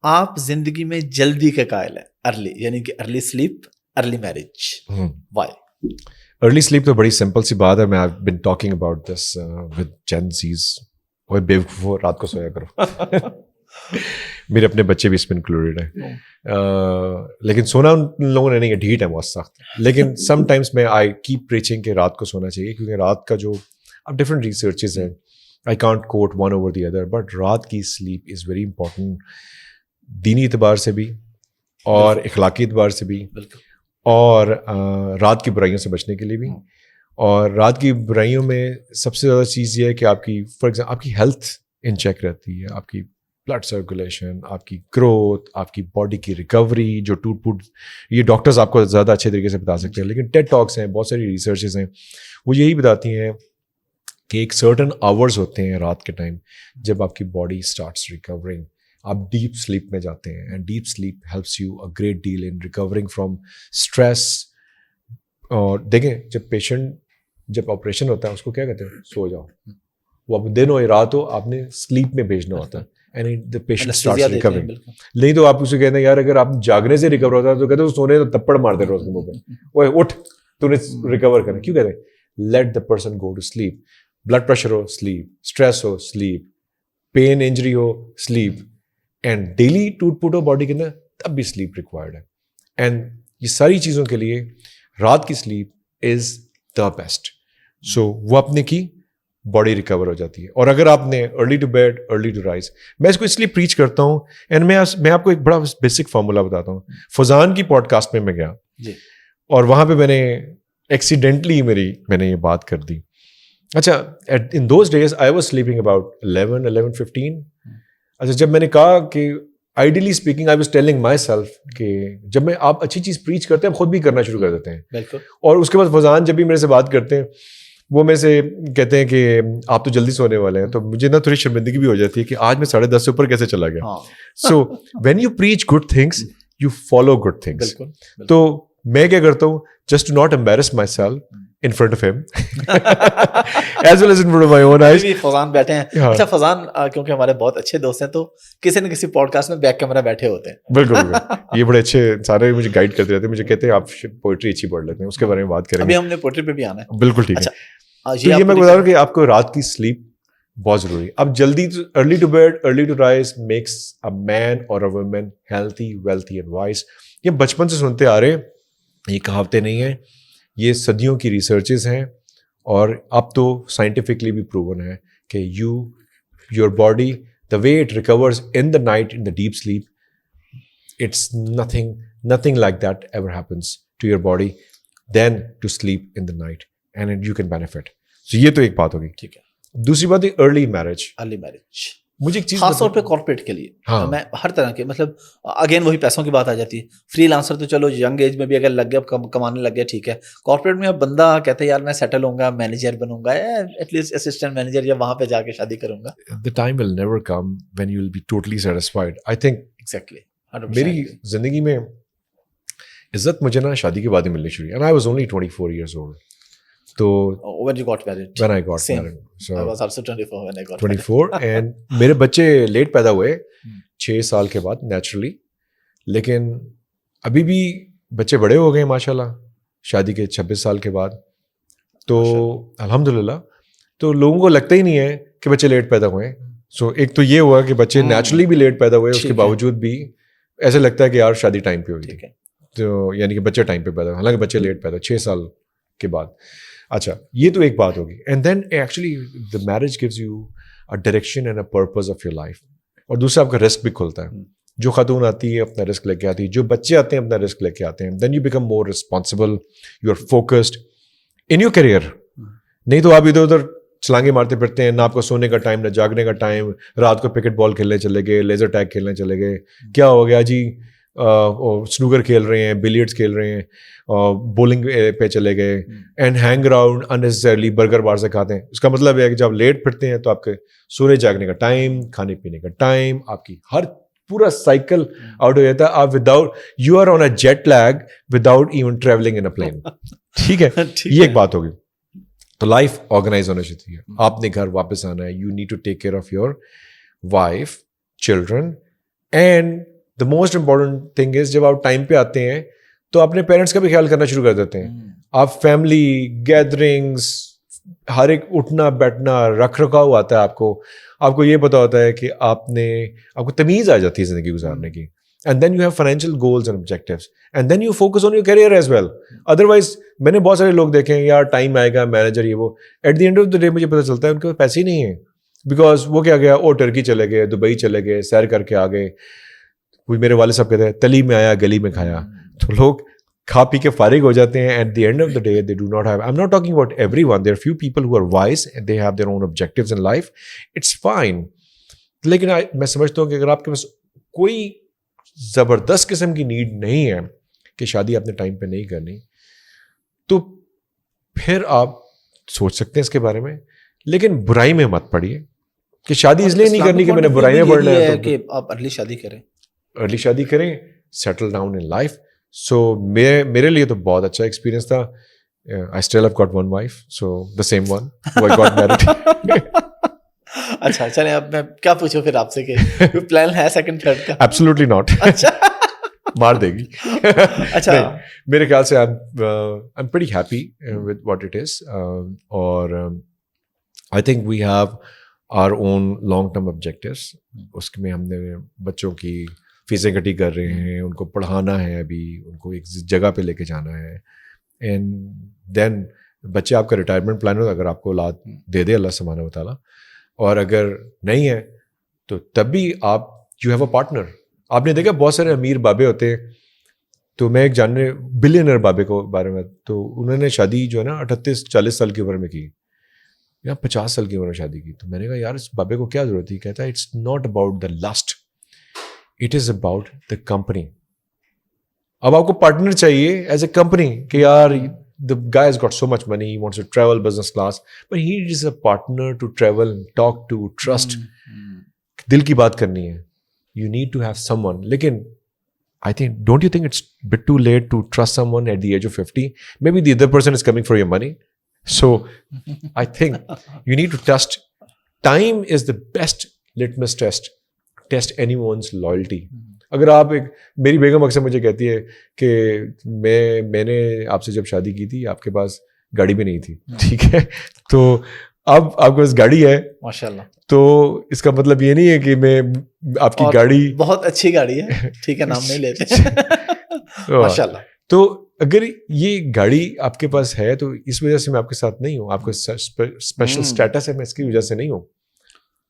آپ زندگی میں جلدی کے قائل ہیں, ارلی یعنی کہ early sleep early marriage, why? Early sleep تو بڑی سمپل سی بات ہے. میں I been talking about this with Gen Zs. اور بیوقوف رات کو سویا کرو. میرے اپنے بچے بھی اس میں انکلوڈیڈ ہیں, لیکن سونا ان لوگوں نے نہیں ہے, ڈھیٹ ہے بہت سخت. لیکن سم ٹائمس میں آئی کیپ پریچنگ کہ رات کو سونا چاہیے, کیونکہ رات کا جو اب ڈفرنٹ ریسرچز ہیں, I can't quote one over the other, but رات کی سلیپ از ویری امپورٹنٹ دینی اعتبار سے بھی اور اخلاقی اعتبار سے بھی, اور رات کی برائیوں سے بچنے کے لیے بھی. اور رات کی برائیوں میں سب سے زیادہ چیز یہ ہے کہ آپ کی فار ایگزامپل آپ کی ہیلتھ ان چیک رہتی ہے, آپ کی بلڈ سرکولیشن, آپ کی گروتھ, آپ کی باڈی کی ریکوری جو ٹوٹ پھوٹ, یہ ڈاکٹرز آپ کو زیادہ اچھے طریقے سے بتا سکتے ہیں. لیکن ٹیڈ ٹاکس ہیں, بہت ساری ریسرچز ہیں, وہ یہی بتاتی ہیں کہ ایک سرٹن آورز ہوتے ہیں رات کے ٹائم جب آپ کی باڈی اسٹارٹس ریکورنگ, آپ ڈیپ سلیپ میں جاتے ہیں. And deep sleep helps you a great deal in recovering from stress. اور دیکھیں جب پیشنٹ جب آپریشن ہوتا ہے اس کو کیا کہتے ہیں, سو جاؤ. وہ اب دن ہو یا رات ہو, آپ نے سلیپ میں بھیجنا ہوتا ہے. And the patient starts recovering. نہیں تو آپ اسے کہتے ہیں یار اگر آپ جاگنے سے ریکور ہوتا ہے تو کہتے ہیں سونے تو تپڑ مار دے رہے اس کے منہ پہ, اوے اٹھ تو نے ریکور کرنا. کیوں کہتے ہیں let the person go to sleep. Blood pressure ہو سلیپ, اسٹریس ہو سلیپ, پین انجری ہو سلیپ, اینڈ ڈیلی ٹوٹ پوٹ ہو باڈی کے اندر تب بھی سلیپ ریکوائرڈ ہے. اینڈ یہ ساری چیزوں کے لیے رات کی سلیپ از دا بیسٹ. سو وہ اپنے کی باڈی ریکور ہو جاتی ہے. اور اگر آپ نے early to bed early to rise, میں اس کو اس لیے پریچ کرتا ہوں. اینڈ میں آپ کو ایک بڑا بیسک فارمولا بتاتا ہوں. فضان کی پوڈ کاسٹ میں گیا اور وہاں پہ میں نے ایکسیڈنٹلی میں نے یہ بات کر دی. اچھا in those days I was sleeping about 11:15. اچھا جب میں نے کہا کہ ideally speaking I was telling myself کہ جب میں آپ اچھی چیز پریچ کرتے ہیں آپ خود بھی کرنا شروع کر دیتے ہیں. اور اس کے بعد فضان جب بھی میرے سے بات کرتے ہیں وہ میرے سے کہتے ہیں کہ آپ تو جلدی سونے والے ہیں, تو مجھے نا تھوڑی شرمندگی بھی ہو جاتی ہے کہ آج میں 10:30 سے اوپر کیسے چلا گیا. So when you preach good things you follow good things. تو میں کیا کرتا ہوں, just to not embarrass myself in front of him as well as in front of my own eyes. فضان بیٹھے ہیں. اچھا فضان کیونکہ ہمارے بہت اچھے دوست ہیں تو کسی نہ کسی پوڈ کاسٹ میں بیک کیمرہ بیٹھے ہوتے ہیں. بالکل یہ بڑے اچھے سارے مجھے گائیڈ کرتے رہتے ہیں, مجھے کہتے ہیں آپ پوئٹری اچھی پڑھ لیتے ہیں, اس کے بارے میں بات کریں گے. ابھی ہم نے پوئٹری پہ بھی آنا ہے. بالکل ٹھیک ہے. تو یہ میں بتا رہا ہوں کہ آپ کو رات کی سلیپ بہت ضروری ہے. اب جلدی early to bed early to rise makes a man اور a woman healthy wealthy and wise. یہ بچپن سے سنتے آ رہے ہیں, یہ کہاوتیں نہیں ہیں, یہ صدیوں کی ریسرچز ہیں. اور اب تو سائنٹیفکلی بھی پروون ہے کہ your body the way it recovers in the night in the deep sleep, it's nothing like that ever happens to your body than to sleep in the night and you can benefit. So یہ تو ایک بات ہوگی. ٹھیک ہے. دوسری بات ہے ارلی میرج. مجھے ایک چیز خاص طور پہ کارپوریٹ کے لیے میں ہر طرح کے مطلب اگین وہی پیسوں کی بات آ جاتی ہے. فری لانسر تو چلو ینگ ایج میں بھی اگر لگ گیا کمانے لگ گیا ٹھیک ہے. کارپوریٹ میں اب بندہ کہتا ہے یار میں سیٹل ہوں گا, manager Bannu God, at least assistant manager, یا وہاں پہ جا کے شادی کروں گا. The time will never come when you will be totally satisfied. I think exactly میری زندگی میں عزت مجھے نا شادی کے بعد ہی ملنی شروع, and I was only 24 years old. تو when you got married? When I got married. So I was also 24 when I got 24 and میرے بچے لیٹ پیدا ہوئے 6 سال کے بعد نیچرلی, لیکن ابھی بھی بچے بڑے ہو گئے ماشاء اللہ شادی کے 26 سال کے بعد. تو الحمد للہ تو لوگوں کو لگتا ہی نہیں ہے کہ بچے لیٹ پیدا ہوئے. سو ایک تو یہ ہوا کہ بچے نیچرلی بھی لیٹ پیدا ہوئے, اس کے باوجود بھی ایسے لگتا ہے کہ یار شادی ٹائم پہ ہوئی تھی. تو یعنی کہ بچے ٹائم پہ پیدا ہوئے, حالانکہ بچے لیٹ پیدا 6 سال کے بعد. اچھا یہ تو ایک بات ہوگی. And then actually the marriage gives you a direction and a purpose of your life. اور دوسرا آپ کا رسک بھی کھلتا ہے. جو خاتون آتی ہے اپنا رسک لے کے آتی ہے, جو بچے آتے ہیں اپنا رسک لے کے آتے ہیں. Then you become more responsible, you are focused in your career. نہیں تو آپ ادھر ادھر چھلانگے مارتے پھرتے ہیں, نہ آپ کو سونے کا ٹائم نہ جاگنے کا ٹائم. رات کو کرکٹ بال کھیلنے چلے گئے, لیزر ٹیگ کھیلنے چلے گئے, کیا ہو گیا جی سنوکر کھیل رہے ہیں, بلیئرڈس کھیل رہے ہیں, بولنگ پہ چلے گئے, اینڈ ہینگ اراؤنڈ اننیسیسریلی برگر بار سے کھاتے ہیں. اس کا مطلب ہے کہ جب لیٹ پھرتے ہیں تو آپ کے سونے جاگنے کا ٹائم, کھانے پینے کا ٹائم, آپ کی ہر پورا سائیکل آؤٹ ہو جاتا ہے. آپ without you are on a jet lag without even travelling in a plane. ٹھیک ہے, یہ ایک بات ہوگی. تو لائف آرگنائز ہونا چاہیے. آپ نے گھر واپس آنا ہے, you need to take care of your wife, children, and the most important thing is جب آپ ٹائم پہ آتے ہیں تو اپنے پیرنٹس کا بھی خیال کرنا شروع کر دیتے ہیں. آپ فیملی گیدرنگس ہر ایک اٹھنا بیٹھنا رکھ رکھاؤ آتا ہے آپ کو یہ پتا ہوتا ہے کہ آپ کو تمیز آ جاتی ہے زندگی گزارنے کی. And then you have financial goals and objectives. And then you focus on your career as well. Otherwise, میں نے بہت سارے لوگ دیکھے ہیں یار ٹائم آئے گا مینیجر یہ وہ, at the end of the day مجھے پتا چلتا ہے ان کے پاس پیسے ہی نہیں ہیں. بیکاز وہ کیا گیا, ٹرکی چلے گئے, دبئی چلے گئے, سیر کر کے آ گئے. کوئی میرے والد صاحب کہتے ہیں تلی میں آیا گلی میں کھایا. تو لوگ کھا پی کے فارغ ہو جاتے ہیں. At the end of the day they do not have, I am not talking about everyone, there are few people who are wise and they have their own objectives in life, it's fine. لیکن میں سمجھتا ہوں کہ اگر آپ کے پاس کوئی زبردست قسم کی نیڈ نہیں ہے کہ شادی اپنے ٹائم پہ نہیں کرنی, تو پھر آپ سوچ سکتے ہیں اس کے بارے میں, لیکن برائی میں مت پڑیے کہ شادی اس لیے نہیں کرنی کہ میں نے برائی میں پڑنا ہے. کہ آپ ارلی شادی کریں, ارلی شادی کریں, سیٹل ڈاؤن ان لائف. سو میرے لیے تو بہت اچھا ایکسپیرینس تھا. I still have got one wife, so the same one who I got married. اچھا چلیں اب میں کیا پوچھوں پھر آپ سے کہ پلان ہے سیکنڈ تھرڈ کا؟ Absolutely not. اچھا مار دے گی. اچھا میرے خیال سے I'm pretty happy with what it is. اور I think we have our own long term objectives. اس میں ہم نے بچوں کی فیسیں کٹی کر رہے ہیں, ان کو پڑھانا ہے, ابھی ان کو ایک جگہ پہ لے کے جانا ہے. اینڈ دین بچے آپ کا ریٹائرمنٹ پلان ہو, اگر آپ کو اولاد دے دے اللہ سبحانہ و تعالیٰ, اور اگر نہیں ہے تو تب بھی آپ یو ہیو اے پارٹنر. آپ نے دیکھا بہت سارے امیر بابے ہوتے ہیں, تو میں ایک جاننے بلینئر بابے کو بارے میں, تو انہوں نے شادی جو ہے نا 38-40 سال کی عمر میں کی یا 50 سال کی عمر میں شادی کی. تو میں نے کہا یار اس بابے کو کیا ضرورت تھی؟ کہتا ہے it's not about the list, it is about the company. اب آپ کو پارٹنر چاہیے ایز اے کمپنی کہ یار the guy has got so much money, he wants to travel business class, but he is a partner to travel, talk to, trust. دل کی بات کرنی ہے. You need to have someone. لیکن I think, don't you think it's a bit too late to trust someone at the age of 50? Maybe the other person is coming for your money. So I think you need to trust. Time is the best litmus test anyone's loyalty. اگر آپ میری بیگم اکثر مجھے کہتی ہے کہ میں نے آپ سے جب شادی کی تھی آپ کے پاس گاڑی بھی نہیں تھی, ٹھیک ہے, تو اب آپ کے پاس گاڑی ہے ماشاء اللہ, تو اس کا مطلب یہ نہیں ہے کہ میں آپ کی گاڑی بہت اچھی گاڑی ہے, ٹھیک ہے, نام نہیں لیتے ماشاء اللہ. تو اگر یہ گاڑی آپ کے پاس ہے تو اس وجہ سے میں آپ کے ساتھ نہیں ہوں, آپ کا اسپیشل اسٹیٹس ہے, میں اس کی وجہ سے نہیں ہوں.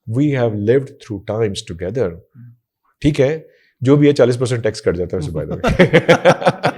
We have lived through times together, ٹھیک ہے, جو بھی ہے 40% ٹیکس کٹ جاتا ہے اسے بائی دا وے.